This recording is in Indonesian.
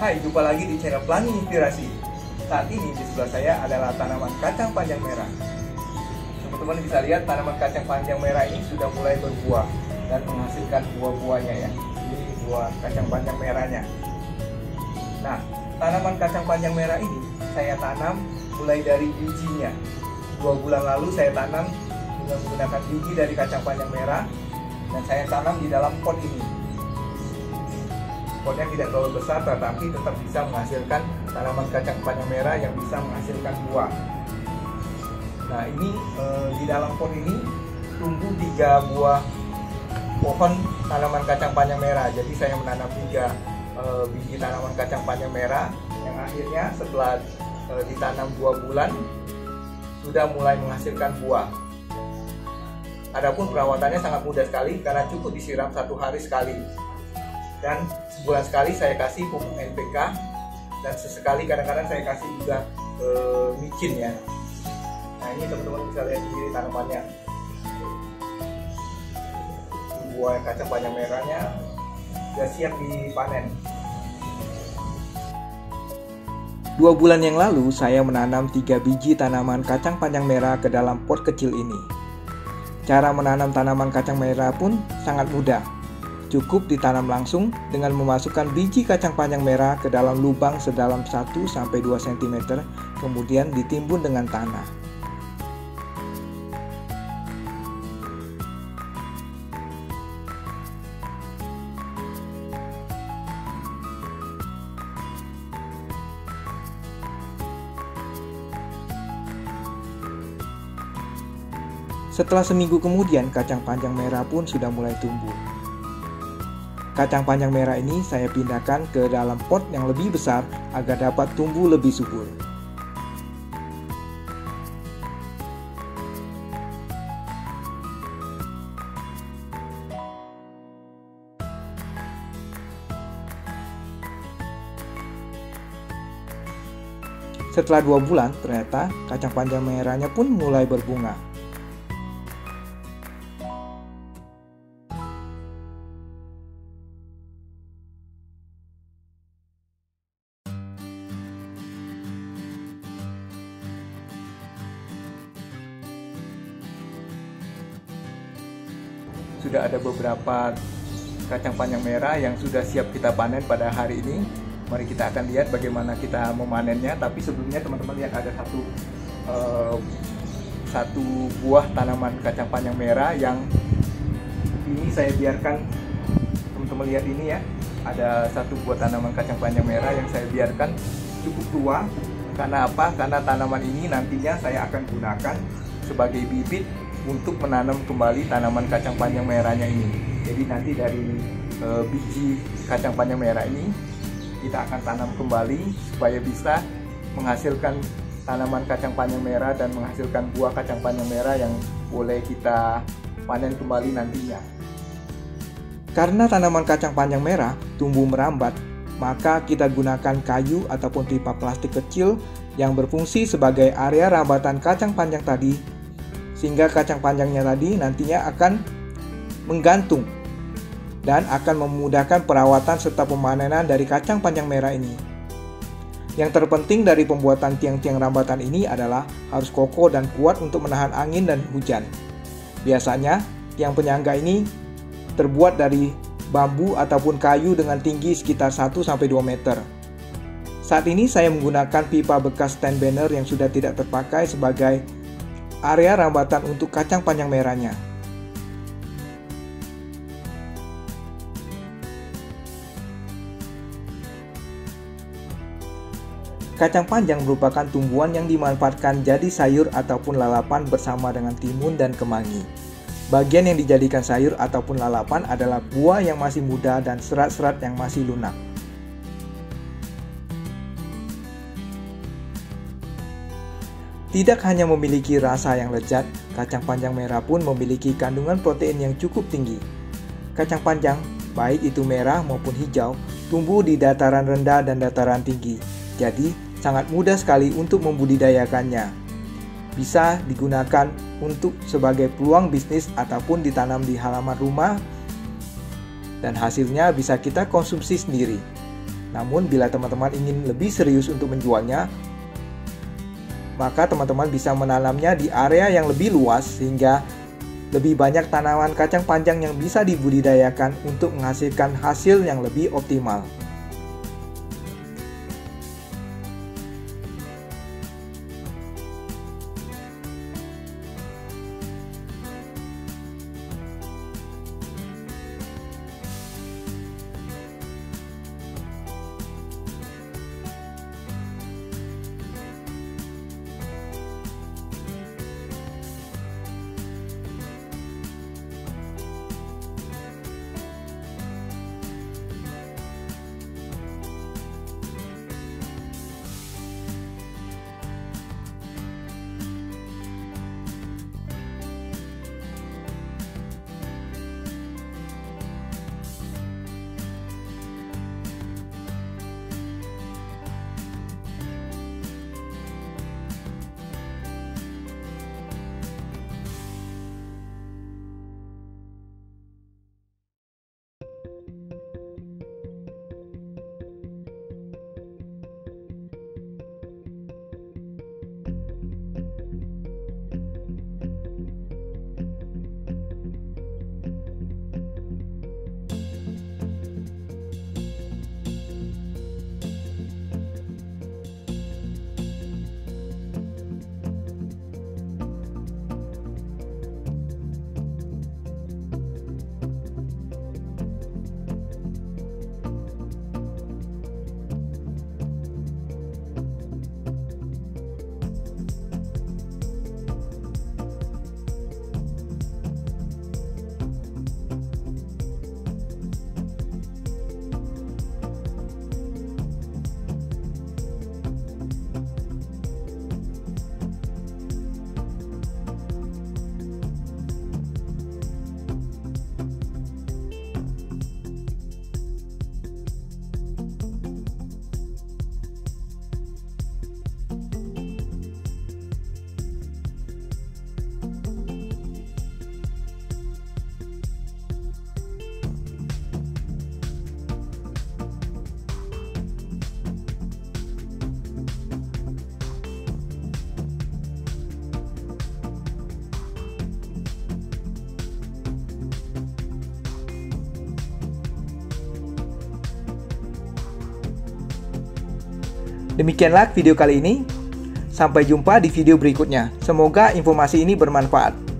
Hai, jumpa lagi di channel Pelangi Inspirasi. Saat ini di sebelah saya adalah tanaman kacang panjang merah. Teman-teman bisa lihat tanaman kacang panjang merah ini sudah mulai berbuah dan menghasilkan buah-buahnya ya. Ini buah kacang panjang merahnya. Nah, tanaman kacang panjang merah ini saya tanam mulai dari bijinya. 2 bulan lalu saya tanam dengan menggunakan biji dari kacang panjang merah dan saya tanam di dalam pot ini. Potnya tidak terlalu besar tetapi tetap bisa menghasilkan tanaman kacang panjang merah yang bisa menghasilkan buah. Nah ini di dalam pot ini tumbuh 3 buah pohon tanaman kacang panjang merah. Jadi saya menanam 3 biji tanaman kacang panjang merah yang akhirnya setelah ditanam 2 bulan sudah mulai menghasilkan buah. Adapun perawatannya sangat mudah sekali karena cukup disiram 1 hari sekali. Dan sebulan sekali saya kasih pupuk NPK dan sesekali kadang-kadang saya kasih juga micin ya. Nah ini teman-teman bisa lihat sendiri tanamannya, buah kacang panjang merahnya sudah siap dipanen. 2 bulan yang lalu saya menanam 3 biji tanaman kacang panjang merah ke dalam pot kecil ini. Cara menanam tanaman kacang merah pun sangat mudah. Cukup ditanam langsung dengan memasukkan biji kacang panjang merah ke dalam lubang sedalam 1-2 cm, kemudian ditimbun dengan tanah. Setelah seminggu kemudian, kacang panjang merah pun sudah mulai tumbuh. Kacang panjang merah ini saya pindahkan ke dalam pot yang lebih besar agar dapat tumbuh lebih subur. Setelah 2 bulan, ternyata kacang panjang merahnya pun mulai berbunga. Sudah ada beberapa kacang panjang merah yang sudah siap kita panen pada hari ini. Mari kita akan lihat bagaimana kita memanennya. Tapi sebelumnya teman-teman lihat ada satu buah tanaman kacang panjang merah yang ini saya biarkan. Teman-teman lihat ini ya, ada satu buah tanaman kacang panjang merah yang saya biarkan cukup tua. Karena apa? Karena tanaman ini nantinya saya akan gunakan sebagai bibit untuk menanam kembali tanaman kacang panjang merahnya ini. Jadi nanti dari biji kacang panjang merah ini kita akan tanam kembali supaya bisa menghasilkan tanaman kacang panjang merah dan menghasilkan buah kacang panjang merah yang boleh kita panen kembali nantinya. Karena tanaman kacang panjang merah tumbuh merambat, maka kita gunakan kayu ataupun pipa plastik kecil yang berfungsi sebagai area rambatan kacang panjang tadi, sehingga kacang panjangnya tadi nantinya akan menggantung dan akan memudahkan perawatan serta pemanenan dari kacang panjang merah ini. Yang terpenting dari pembuatan tiang-tiang rambatan ini adalah harus kokoh dan kuat untuk menahan angin dan hujan. Biasanya tiang penyangga ini terbuat dari bambu ataupun kayu dengan tinggi sekitar 1-2 meter. Saat ini saya menggunakan pipa bekas stand banner yang sudah tidak terpakai sebagai area rambatan untuk kacang panjang merahnya. Kacang panjang merupakan tumbuhan yang dimanfaatkan jadi sayur ataupun lalapan bersama dengan timun dan kemangi. Bagian yang dijadikan sayur ataupun lalapan adalah buah yang masih muda dan serat-serat yang masih lunak. Tidak hanya memiliki rasa yang lezat, kacang panjang merah pun memiliki kandungan protein yang cukup tinggi. Kacang panjang, baik itu merah maupun hijau, tumbuh di dataran rendah dan dataran tinggi. Jadi, sangat mudah sekali untuk membudidayakannya. Bisa digunakan untuk sebagai peluang bisnis ataupun ditanam di halaman rumah dan hasilnya bisa kita konsumsi sendiri. Namun bila teman-teman ingin lebih serius untuk menjualnya, maka teman-teman bisa menanamnya di area yang lebih luas sehingga lebih banyak tanaman kacang panjang yang bisa dibudidayakan untuk menghasilkan hasil yang lebih optimal. Demikianlah video kali ini. Sampai jumpa di video berikutnya. Semoga informasi ini bermanfaat.